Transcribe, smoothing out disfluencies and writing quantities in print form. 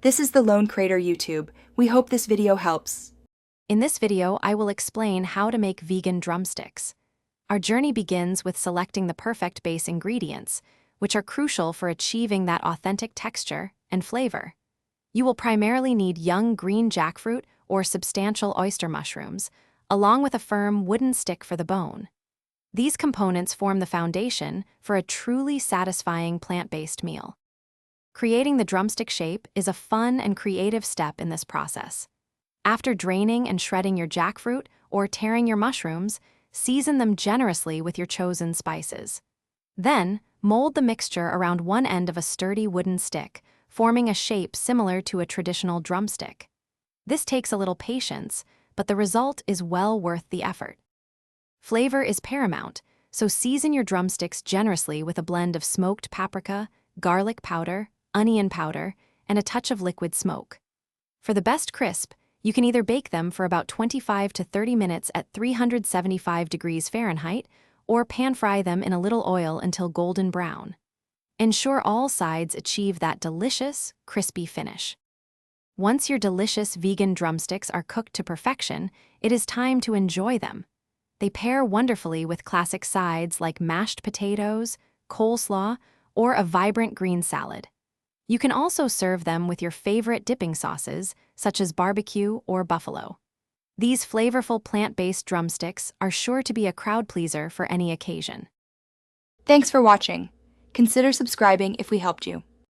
This is the Lone Crater YouTube. We hope this video helps. In this video, I will explain how to make vegan drumsticks. Our journey begins with selecting the perfect base ingredients, which are crucial for achieving that authentic texture and flavor. You will primarily need young green jackfruit or substantial oyster mushrooms, along with a firm wooden stick for the bone. These components form the foundation for a truly satisfying plant-based meal. Creating the drumstick shape is a fun and creative step in this process. After draining and shredding your jackfruit or tearing your mushrooms, season them generously with your chosen spices. Then, mold the mixture around one end of a sturdy wooden stick, forming a shape similar to a traditional drumstick. This takes a little patience, but the result is well worth the effort. Flavor is paramount, so season your drumsticks generously with a blend of smoked paprika, garlic powder, onion powder, and a touch of liquid smoke. For the best crisp, you can either bake them for about 25 to 30 minutes at 375 degrees Fahrenheit or pan-fry them in a little oil until golden brown. Ensure all sides achieve that delicious, crispy finish. Once your delicious vegan drumsticks are cooked to perfection, it is time to enjoy them. They pair wonderfully with classic sides like mashed potatoes, coleslaw, or a vibrant green salad. You can also serve them with your favorite dipping sauces, such as barbecue or buffalo. These flavorful plant-based drumsticks are sure to be a crowd pleaser for any occasion. Thanks for watching. Consider subscribing if we helped you.